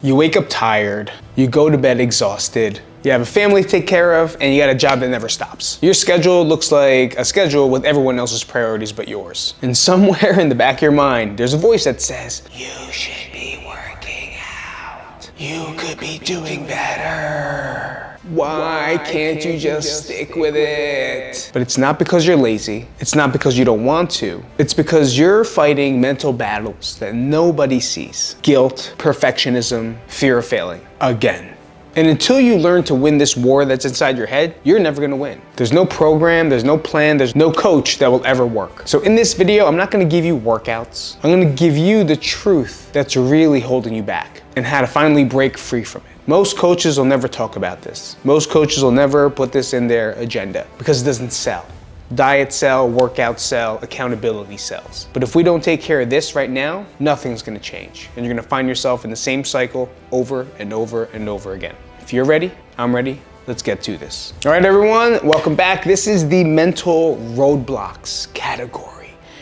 You wake up tired, you go to bed exhausted, you have a family to take care of, and you got a job that never stops. Your schedule looks like a schedule with everyone else's priorities but yours. And somewhere in the back of your mind, there's a voice that says, you should be working out. You could be doing better. Why can't you just stick with it? But it's not because you're lazy. It's not because you don't want to. It's because you're fighting mental battles that nobody sees. Guilt, perfectionism, fear of failing. Again. And until you learn to win this war that's inside your head, you're never gonna win. There's no program, there's no plan, there's no coach that will ever work. So in this video, I'm not gonna give you workouts. I'm gonna give you the truth that's really holding you back and how to finally break free from it. Most coaches will never talk about this. Most coaches will never put this in their agenda because it doesn't sell. Diet sell, workout sell, accountability sells. But if we don't take care of this right now, nothing's gonna change. And you're gonna find yourself in the same cycle over and over and over again. If you're ready, I'm ready. Let's get to this. All right, everyone, welcome back. This is the mental roadblocks category.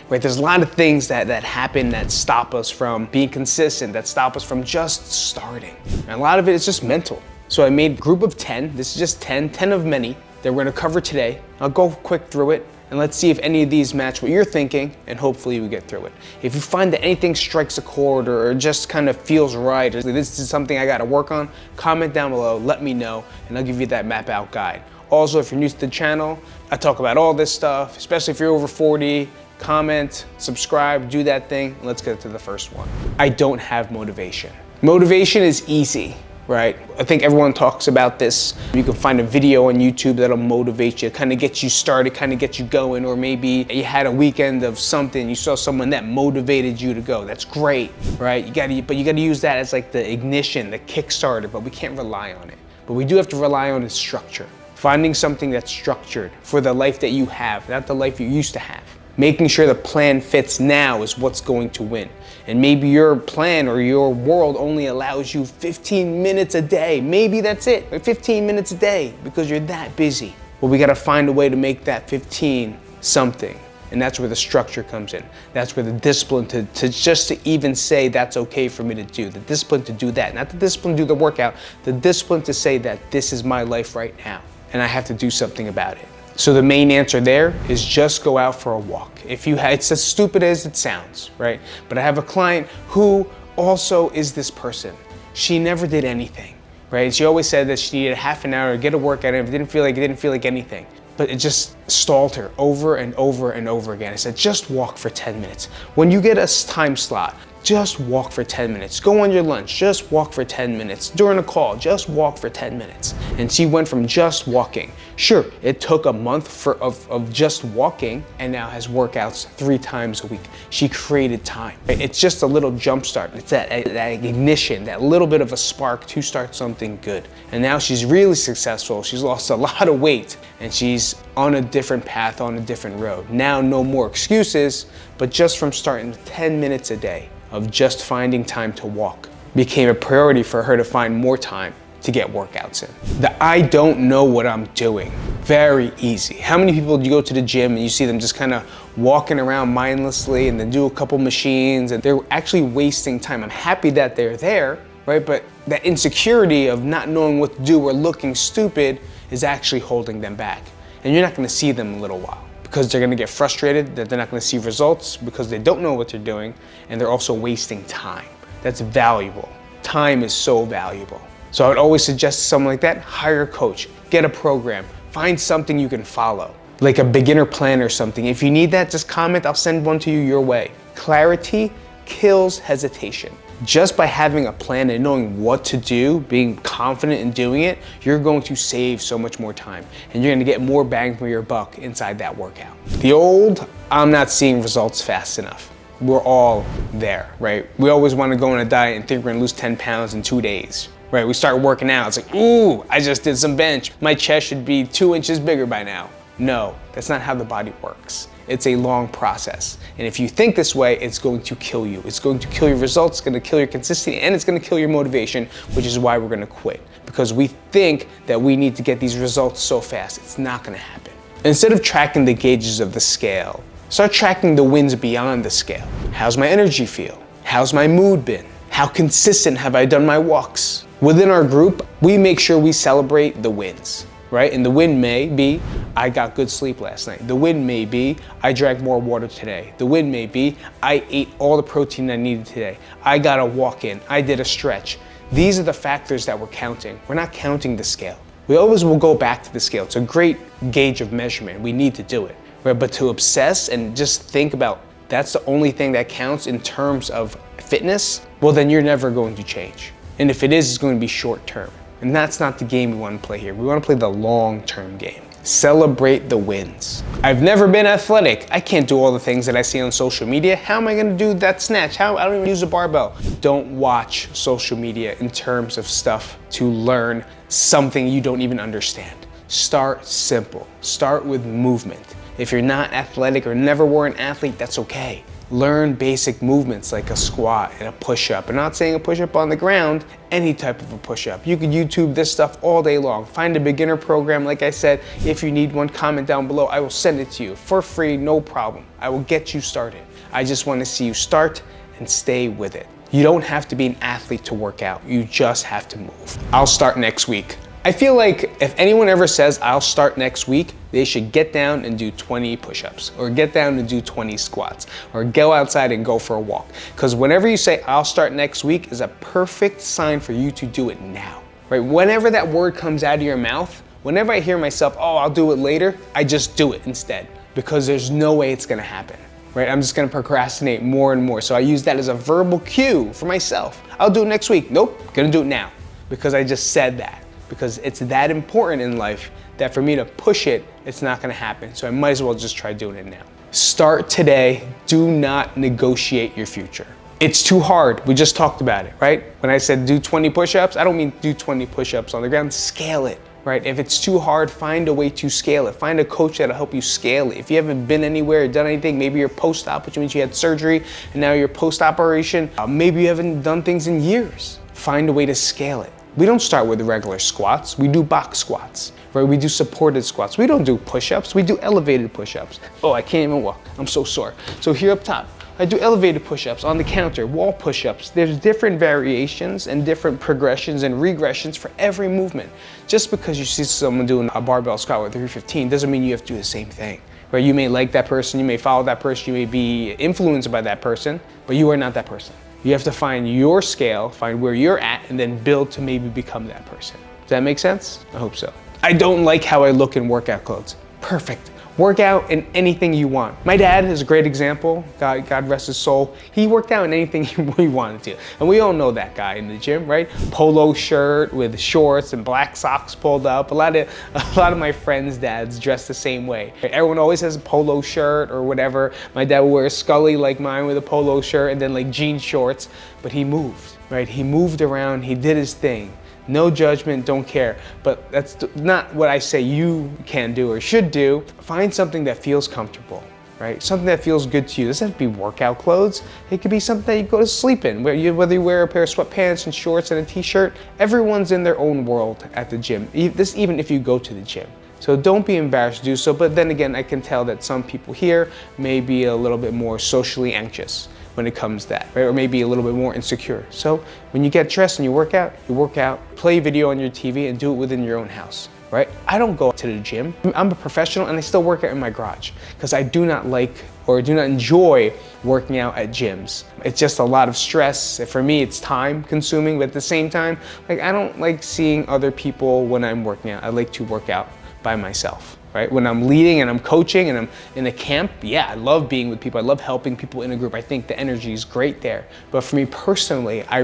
Right, there's a lot of things that happen that stop us from being consistent, that stop us from just starting. And a lot of it is just mental. So I made a group of 10. This is just 10 of many that we're gonna cover today. I'll go quick through it and let's see if any of these match what you're thinking, and hopefully we get through it. If you find that anything strikes a chord or just kind of feels right, or this is something I gotta work on, comment down below, let me know, and I'll give you that map out guide. Also, if you're new to the channel, I talk about all this stuff, especially if you're over 40, comment, subscribe, do that thing. Let's get to the first one. I don't have motivation. Motivation is easy, right? I think everyone talks about this. You can find a video on YouTube that'll motivate you, kind of get you started, kind of get you going, or maybe you had a weekend of something, you saw someone that motivated you to go. That's great, right? But you gotta use that as like the ignition, the Kickstarter, but we can't rely on it. But we do have to rely on its structure. Finding something that's structured for the life that you have, not the life you used to have. Making sure the plan fits now is what's going to win. And maybe your plan or your world only allows you 15 minutes a day. Maybe that's it, 15 minutes a day because you're that busy. Well, we gotta find a way to make that 15 something. And that's where the structure comes in. That's where the discipline to even say that's okay for me to do. The discipline to do that. Not the discipline to do the workout, the discipline to say that this is my life right now and I have to do something about it. So the main answer there is just go out for a walk. It's as stupid as it sounds, right? But I have a client who also is this person. She never did anything, right? She always said that she needed half an hour to get a workout and it didn't feel like anything. But it just stalled her over and over and over again. I said, just walk for 10 minutes. When you get a time slot, just walk for 10 minutes. Go on your lunch, just walk for 10 minutes. During a call, just walk for 10 minutes. And she went from just walking. Sure, it took a month of just walking and now has workouts 3 times a week. She created time. It's just a little jump start. It's that ignition, that little bit of a spark to start something good. And now she's really successful. She's lost a lot of weight and she's on a different path, on a different road. Now, no more excuses, but just from starting 10 minutes a day of just finding time to walk became a priority for her to find more time to get workouts in. The I don't know what I'm doing, very easy. How many people do you go to the gym and you see them just kind of walking around mindlessly and then do a couple machines and they're actually wasting time? I'm happy that they're there, right? But that insecurity of not knowing what to do or looking stupid is actually holding them back. And you're not gonna see them in a little while, because they're gonna get frustrated that they're not gonna see results because they don't know what they're doing and they're also wasting time. That's valuable. Time is so valuable. So I would always suggest to someone like that, hire a coach, get a program, find something you can follow, like a beginner plan or something. If you need that, just comment, I'll send one to you your way. Clarity kills hesitation. Just by having a plan and knowing what to do, being confident in doing it, you're going to save so much more time and you're gonna get more bang for your buck inside that workout. The old, I'm not seeing results fast enough. We're all there, right? We always wanna go on a diet and think we're gonna lose 10 pounds in 2 days, right? We start working out, it's like, ooh, I just did some bench. My chest should be 2 inches bigger by now. No, that's not how the body works. It's a long process. And if you think this way, it's going to kill you. It's going to kill your results, it's gonna kill your consistency, and it's gonna kill your motivation, which is why we're gonna quit. Because we think that we need to get these results so fast. It's not gonna happen. Instead of tracking the gauges of the scale, start tracking the wins beyond the scale. How's my energy feel? How's my mood been? How consistent have I done my walks? Within our group, we make sure we celebrate the wins, right? And the win may be, I got good sleep last night. The win may be, I drank more water today. The win may be, I ate all the protein I needed today. I got a walk in, I did a stretch. These are the factors that we're counting. We're not counting the scale. We always will go back to the scale. It's a great gauge of measurement. We need to do it, right? But to obsess and just think about that's the only thing that counts in terms of fitness, well, then you're never going to change. And if it is, it's going to be short term. And that's not the game we want to play here. We want to play the long-term game. Celebrate the wins. I've never been athletic. I can't do all the things that I see on social media. How am I going to do that snatch? I don't even use a barbell. Don't watch social media in terms of stuff to learn something you don't even understand. Start simple. Start with movement. If you're not athletic or never were an athlete, that's okay. Learn basic movements like a squat and a push-up. I'm not saying a push-up on the ground, any type of a push-up. You can YouTube this stuff all day long. Find a beginner program, like I said. If you need one, comment down below. I will send it to you for free, no problem. I will get you started. I just want to see you start and stay with it. You don't have to be an athlete to work out. You just have to move. I'll start next week. I feel like if anyone ever says, I'll start next week, they should get down and do 20 push-ups, or get down and do 20 squats, or go outside and go for a walk. Because whenever you say, I'll start next week, is a perfect sign for you to do it now, right? Whenever that word comes out of your mouth, whenever I hear myself, oh, I'll do it later, I just do it instead, because there's no way it's gonna happen, right? I'm just gonna procrastinate more and more. So I use that as a verbal cue for myself. I'll do it next week. Nope, gonna do it now, because I just said that. Because it's that important in life that for me to push it, it's not gonna happen. So I might as well just try doing it now. Start today. Do not negotiate your future. It's too hard. We just talked about it, right? When I said do 20 push-ups, I don't mean do 20 push-ups on the ground, scale it, right? If it's too hard, find a way to scale it. Find a coach that'll help you scale it. If you haven't been anywhere or done anything, maybe you're post-op, which means you had surgery, and now you're post-operation. Maybe you haven't done things in years. Find a way to scale it. We don't start with regular squats, we do box squats, right? We do supported squats. We don't do push-ups, we do elevated push-ups. Oh, I can't even walk, I'm so sore. So here up top, I do elevated push-ups on the counter, wall push-ups. There's different variations and different progressions and regressions for every movement. Just because you see someone doing a barbell squat with 315 doesn't mean you have to do the same thing. Right? You may like that person, you may follow that person, you may be influenced by that person, but you are not that person. You have to find your scale, find where you're at, and then build to maybe become that person. Does that make sense? I hope so. I don't like how I look in workout clothes. Perfect. Work out in anything you want. My dad is a great example. God rest his soul. He worked out in anything he wanted to. And we all know that guy in the gym, right? Polo shirt with shorts and black socks pulled up. A lot of my friends' dads dress the same way. Everyone always has a polo shirt or whatever. My dad would wear a Scully like mine with a polo shirt and then like jean shorts, but he moved, right? He moved around, he did his thing. No judgment, don't care. But that's not what I say you can do or should do. Find something that feels comfortable, right? Something that feels good to you. It doesn't have to be workout clothes. It could be something that you go to sleep in, whether you wear a pair of sweatpants and shorts and a t-shirt. Everyone's in their own world at the gym, even if you go to the gym. So don't be embarrassed to do so, but then again, I can tell that some people here may be a little bit more socially anxious when it comes to that, right? Or maybe a little bit more insecure. So when you get dressed and you work out, play video on your TV and do it within your own house, right? I don't go to the gym. I'm a professional and I still work out in my garage because I do not like or do not enjoy working out at gyms. It's just a lot of stress. For me, it's time consuming, but at the same time, like I don't like seeing other people when I'm working out. I like to work out by myself. Right? When I'm leading and I'm coaching and I'm in a camp, yeah, I love being with people. I love helping people in a group. I think the energy is great there. But for me personally, I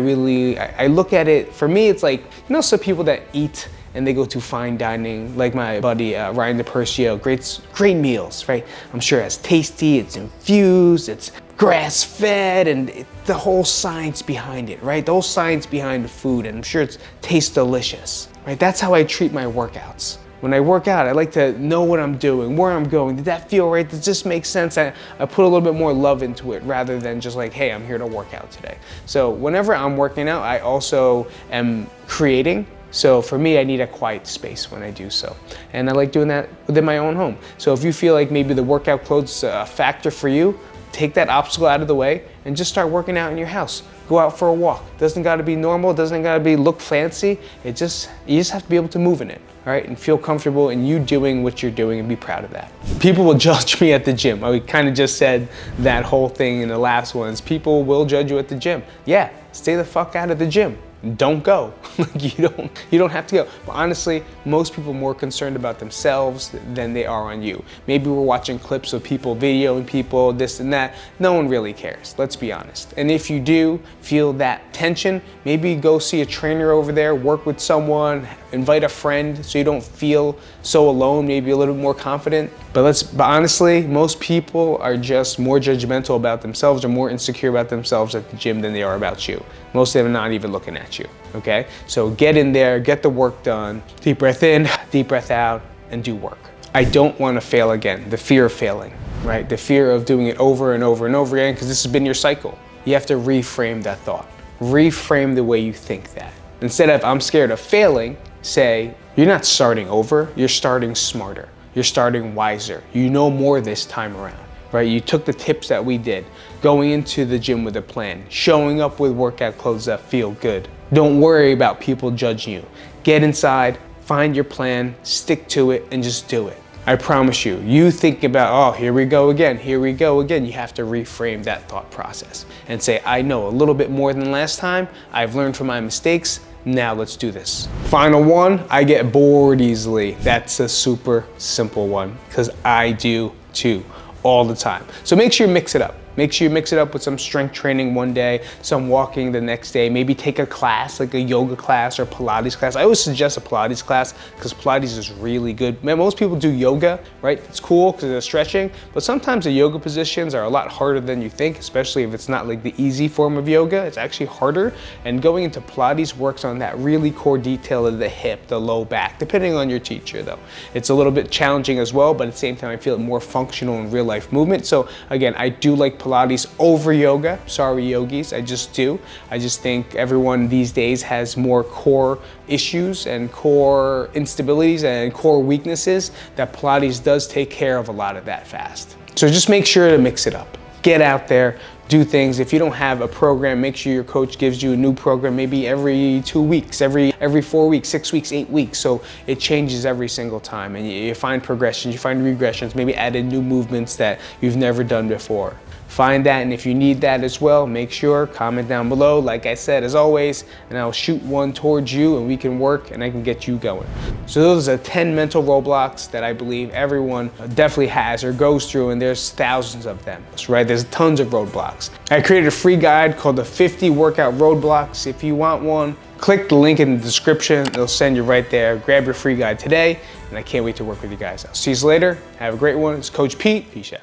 look at it, for me, it's like, you know, some people that eat and they go to fine dining, like my buddy Ryan DePercio, great meals, right? I'm sure it's tasty, it's infused, it's grass-fed, and the whole science behind it, right? The whole science behind the food, and I'm sure it tastes delicious, right? That's how I treat my workouts. When I work out, I like to know what I'm doing, where I'm going. Did that feel right? Does this make sense? I put a little bit more love into it rather than just like, hey, I'm here to work out today. So whenever I'm working out, I also am creating. So for me, I need a quiet space when I do so. And I like doing that within my own home. So if you feel like maybe the workout clothes is a factor for you, take that obstacle out of the way and just start working out in your house. Go out for a walk. Doesn't gotta be normal, doesn't gotta be look fancy. You just have to be able to move in it, all right? And feel comfortable in you doing what you're doing and be proud of that. People will judge me at the gym. I kind of just said that whole thing in the last ones. People will judge you at the gym. Yeah, stay the fuck out of the gym. Don't go. You don't have to go. But honestly, most people are more concerned about themselves than they are on you. Maybe we're watching clips of people videoing people, this and that. No one really cares, let's be honest. And if you do feel that tension, maybe go see a trainer over there, work with someone, invite a friend so you don't feel so alone, maybe a little bit more confident. But honestly, most people are just more judgmental about themselves or more insecure about themselves at the gym than they are about you. Most of them are not even looking at you, okay? So get in there, get the work done, deep breath in, deep breath out, and do work. I don't want to fail again, the fear of failing, right? The fear of doing it over and over and over again, because this has been your cycle. You have to reframe that thought. Reframe the way you think that. Instead of, I'm scared of failing, say, you're not starting over, you're starting smarter. You're starting wiser. You know more this time around, right? You took the tips that we did, going into the gym with a plan, showing up with workout clothes that feel good. Don't worry about people judging you. Get inside, find your plan, stick to it, and just do it. I promise you, you think about, oh, here we go again, you have to reframe that thought process and say, I know a little bit more than last time, I've learned from my mistakes, now let's do this. Final one, I get bored easily. That's a super simple one, because I do too, all the time. So make sure you mix it up. Make sure you mix it up with some strength training one day, some walking the next day, maybe take a class, like a yoga class or Pilates class. I always suggest a Pilates class because Pilates is really good. Man, most people do yoga, right? It's cool because they're stretching, but sometimes the yoga positions are a lot harder than you think, especially if it's not like the easy form of yoga. It's actually harder, and going into Pilates works on that really core detail of the hip, the low back, depending on your teacher though. It's a little bit challenging as well, but at the same time, I feel it more functional in real life movement. So again, I do like Pilates over yoga. Sorry, yogis, I just do. I just think everyone these days has more core issues and core instabilities and core weaknesses that Pilates does take care of a lot of that fast. So just make sure to mix it up. Get out there, do things. If you don't have a program, make sure your coach gives you a new program maybe every 2 weeks, every 4 weeks, 6 weeks, 8 weeks. So it changes every single time, and you find progressions, you find regressions, maybe add in new movements that you've never done before. Find that, and if you need that as well, make sure, comment down below, like I said, as always, and I'll shoot one towards you and we can work and I can get you going. So those are 10 mental roadblocks that I believe everyone definitely has or goes through, and there's thousands of them, right? There's tons of roadblocks. I created a free guide called the 50 Workout Roadblocks. If you want one, click the link in the description. It'll send you right there. Grab your free guide today, and I can't wait to work with you guys. I'll see you later. Have a great one. It's Coach Pete. Peace out.